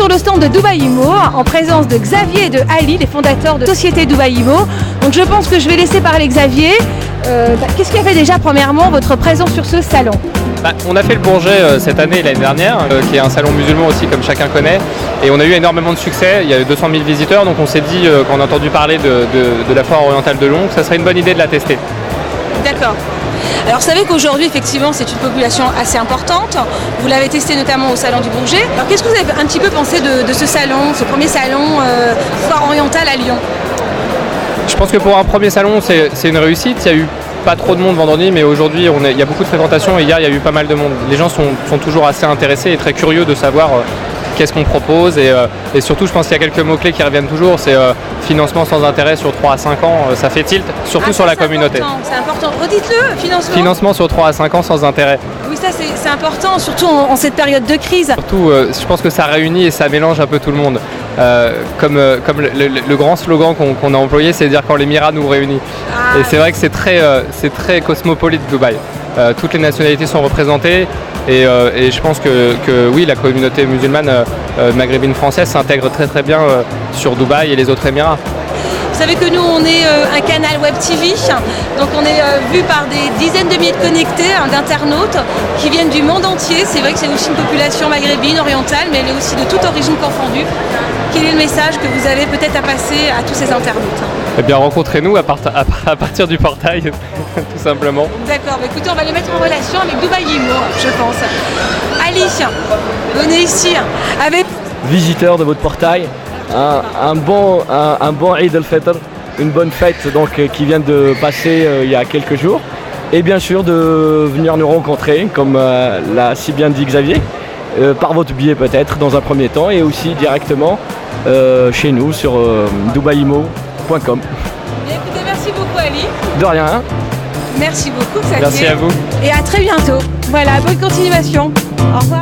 sur le stand de Dubaï Immo en présence de Xavier et de Ali, les fondateurs de Société Dubaï Immo. Donc je pense que je vais laisser parler Xavier. Qu'est-ce qui a fait déjà premièrement votre présence sur ce salon? On a fait le Bourget cette année et l'année dernière, qui est un salon musulman aussi comme chacun connaît, et on a eu énormément de succès. Il y a eu 200 000 visiteurs, donc on s'est dit, quand on a entendu parler de la foire orientale de Lyon, que ça serait une bonne idée de la tester. D'accord. Alors vous savez qu'aujourd'hui effectivement c'est une population assez importante, vous l'avez testé notamment au salon du Bourget. Alors qu'est-ce que vous avez un petit peu pensé de ce salon, ce premier salon foire orientale à Lyon? Je pense que pour un premier salon c'est une réussite. Il y a eu pas trop de monde vendredi, mais aujourd'hui il y a beaucoup de fréquentation et hier il y a eu pas mal de monde. Les gens sont toujours assez intéressés et très curieux de savoir qu'est-ce qu'on propose et surtout je pense qu'il y a quelques mots-clés qui reviennent toujours, c'est financement sans intérêt sur 3 à 5 ans, ça fait tilt, surtout sur la communauté. C'est important, redites-le, financement. Financement sur 3 à 5 ans sans intérêt. Oui, ça c'est important, surtout en cette période de crise. Surtout, je pense que ça réunit et ça mélange un peu tout le monde. Comme le grand slogan qu'on a employé, c'est de dire quand l'émirat nous réunit. Et c'est vrai que c'est très cosmopolite Dubaï. Toutes les nationalités sont représentées et je pense que oui, la communauté musulmane maghrébine française s'intègre très très bien sur Dubaï et les autres émirats. Vous savez que nous on est un canal web TV, donc on est vu par des dizaines de milliers de connectés, d'internautes qui viennent du monde entier. C'est vrai que c'est aussi une population maghrébine, orientale, mais elle est aussi de toute origine confondue. Quel est le message que vous avez peut-être à passer à tous ces internautes? Eh bien rencontrez-nous à partir du portail, tout simplement. D'accord, écoutez, on va les mettre en relation avec Dubaï Immo, je pense. Ali, venez ici avec... Visiteurs de votre portail, un bon Eid al-Fitr, une bonne fête donc, qui vient de passer il y a quelques jours. Et bien sûr de venir nous rencontrer, comme l'a si bien dit Xavier, par votre biais peut-être dans un premier temps et aussi directement chez nous sur dubaïimmo.com. Écoutez, merci beaucoup Ali. De rien. Merci beaucoup Xavier. Merci à vous. Et à très bientôt. Voilà, bonne continuation. Au revoir.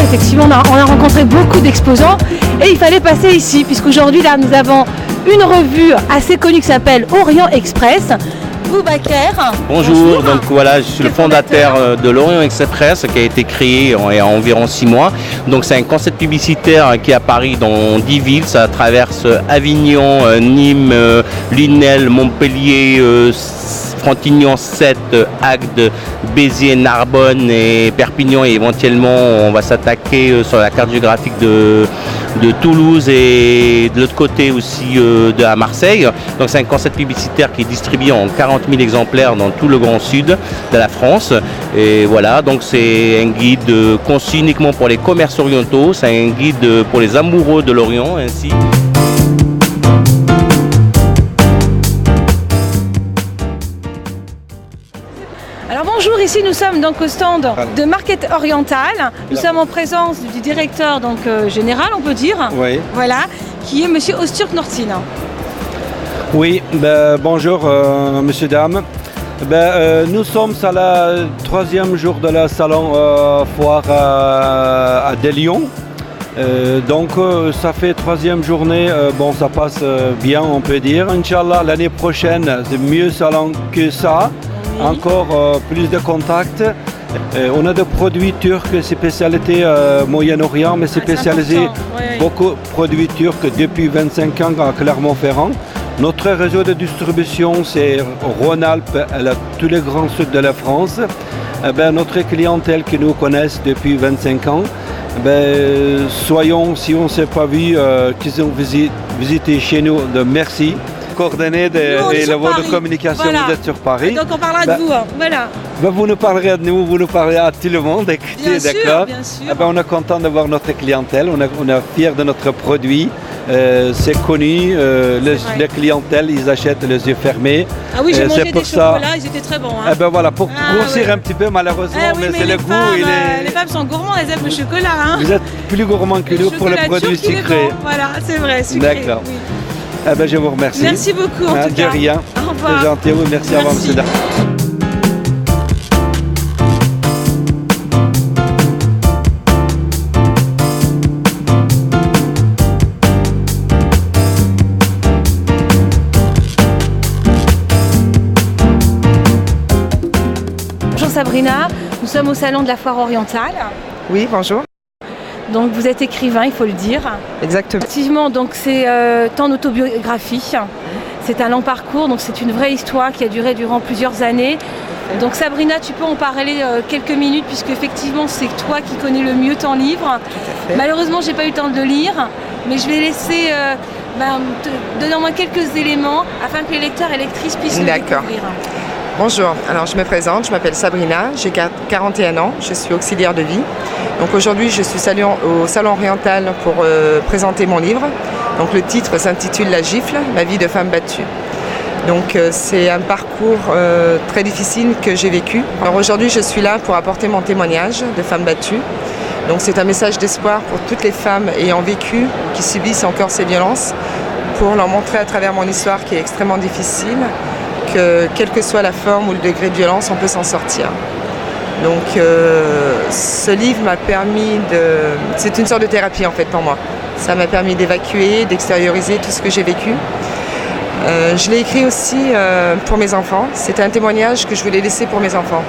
Effectivement, on a rencontré beaucoup d'exposants et il fallait passer ici puisqu'aujourd'hui là nous avons une revue assez connue qui s'appelle Orient Express. Boubaker. Bonjour, donc voilà, je suis le fondateur de l'Orient Express qui a été créé il y a environ 6 mois. Donc c'est un concept publicitaire qui est à Paris dans 10 villes, ça traverse Avignon, Nîmes, Lunel, Montpellier, Frontignan, Sète, Agde, Béziers, Narbonne et Perpignan, et éventuellement on va s'attaquer sur la carte géographique de Toulouse et de l'autre côté aussi à Marseille. Donc c'est un concept publicitaire qui est distribué en 40 000 exemplaires dans tout le grand sud de la France. Et voilà, donc c'est un guide conçu uniquement pour les commerces orientaux, c'est un guide pour les amoureux de l'Orient ainsi. Alors bonjour, ici nous sommes donc au stand de Market Oriental. Nous sommes en présence du directeur donc, général, on peut dire, oui. Voilà, qui est monsieur Öztürk Nurtin. Oui, bonjour monsieur, dame. Nous sommes à la 3e jour de la salon foire à Lyon. Donc ça fait 3e journée, bon ça passe bien on peut dire. Inch'Allah l'année prochaine c'est mieux salon que ça. Encore plus de contacts. On a des produits turcs, spécialité Moyen-Orient, mais spécialisé beaucoup de produits turcs depuis 25 ans à Clermont-Ferrand. Notre réseau de distribution, c'est Rhône-Alpes, tous les grands sud de la France. Notre clientèle qui nous connaissent depuis 25 ans, soyons, si on ne s'est pas vu, qu'ils ont visité chez nous, de merci. Coordonnées et le voie de communication, voilà. Vous êtes sur Paris. Donc on parlera de vous, voilà. Vous nous parlerez de nous, vous nous parlerez à tout le monde, écoutez, d'accord. Bien sûr. On est content de voir notre clientèle, on est fiers de notre produit. C'est connu, les clientèles, ils achètent les yeux fermés. Ah oui, j'ai mangé des chocolats, ils étaient très bons. Hein. Voilà, pour grossir un petit peu, malheureusement, oui, mais c'est le goût. Les femmes sont gourmandes, elles aiment le chocolat. Hein. Vous êtes plus gourmands que nous pour les produits sucrés. Voilà, c'est vrai, sucré. D'accord. Oui. Je vous remercie. Merci beaucoup en tout cas. De rien. Au revoir. C'est gentil, merci. Au revoir, monsieur. Sabrina, nous sommes au salon de la foire orientale. Oui, bonjour. Donc vous êtes écrivain, il faut le dire. Exactement. Effectivement, donc c'est ton autobiographie. C'est un long parcours, donc c'est une vraie histoire qui a duré durant plusieurs années. Donc Sabrina, tu peux en parler quelques minutes puisque effectivement c'est toi qui connais le mieux ton livre. Malheureusement, j'ai pas eu le temps de le lire, mais je vais laisser te donner au moins quelques éléments afin que les lecteurs et lectrices puissent le découvrir. Bonjour, alors je me présente, je m'appelle Sabrina, j'ai 41 ans, je suis auxiliaire de vie. Donc aujourd'hui je suis au Salon Oriental pour présenter mon livre. Donc le titre s'intitule La gifle, ma vie de femme battue. Donc c'est un parcours très difficile que j'ai vécu. Alors aujourd'hui je suis là pour apporter mon témoignage de femme battue. Donc c'est un message d'espoir pour toutes les femmes ayant vécu, qui subissent encore ces violences, pour leur montrer à travers mon histoire qui est extrêmement difficile, que quelle que soit la forme ou le degré de violence, on peut s'en sortir. Donc ce livre m'a permis c'est une sorte de thérapie en fait pour moi. Ça m'a permis d'évacuer, d'extérioriser tout ce que j'ai vécu. Je l'ai écrit aussi pour mes enfants. C'était un témoignage que je voulais laisser pour mes enfants,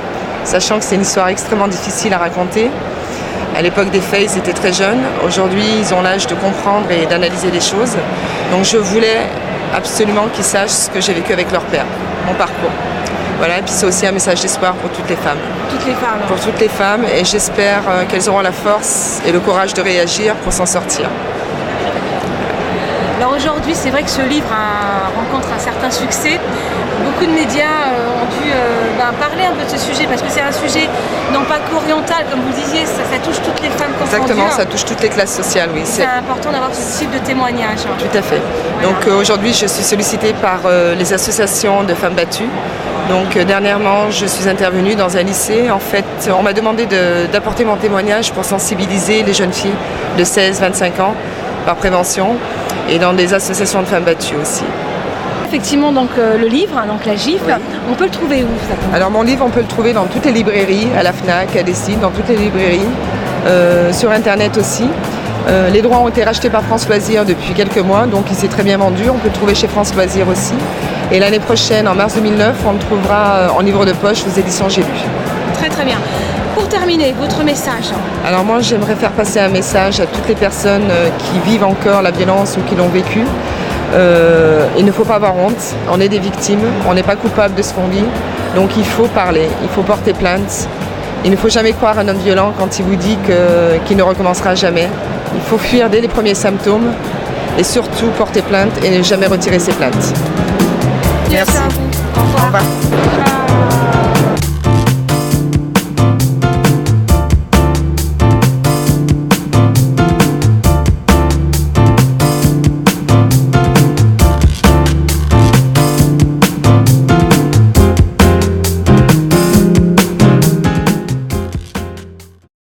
sachant que c'est une histoire extrêmement difficile à raconter. À l'époque des faits, ils étaient très jeunes. Aujourd'hui, ils ont l'âge de comprendre et d'analyser les choses. Donc je voulais absolument qu'ils sachent ce que j'ai vécu avec leur père, mon parcours. Voilà, et puis c'est aussi un message d'espoir pour toutes les femmes. Toutes les femmes. Pour toutes les femmes, et j'espère qu'elles auront la force et le courage de réagir pour s'en sortir. Alors aujourd'hui, c'est vrai que ce livre rencontre un certain succès. Beaucoup de médias ont dû parler un peu de ce sujet parce que c'est un sujet non pas qu'oriental, comme vous disiez, ça touche toutes les femmes confondues. Exactement, ça touche toutes les classes sociales, oui. C'est important d'avoir ce type de témoignage. Tout à fait. Voilà. Donc aujourd'hui, je suis sollicitée par les associations de femmes battues. Donc dernièrement, je suis intervenue dans un lycée. En fait, on m'a demandé d'apporter mon témoignage pour sensibiliser les jeunes filles de 16-25 ans par prévention et dans des associations de femmes battues aussi. Effectivement, donc le livre, donc La gifle, oui. On peut le trouver où ça? Alors mon livre, on peut le trouver dans toutes les librairies, à la FNAC, à Dessine, dans toutes les librairies, sur Internet aussi. Les droits ont été rachetés par France Loisirs depuis quelques mois, donc il s'est très bien vendu. On peut le trouver chez France Loisirs aussi. Et l'année prochaine, en mars 2009, on le trouvera en livre de poche aux éditions J'ai lu. Très très bien. Pour terminer, votre message? Alors moi, j'aimerais faire passer un message à toutes les personnes qui vivent encore la violence ou qui l'ont vécu. Il ne faut pas avoir honte, on est des victimes, on n'est pas coupable de ce qu'on vit, donc il faut parler, il faut porter plainte. Il ne faut jamais croire un homme violent quand il vous dit qu'il ne recommencera jamais. Il faut fuir dès les premiers symptômes et surtout porter plainte et ne jamais retirer ses plaintes. Merci à vous. Au revoir.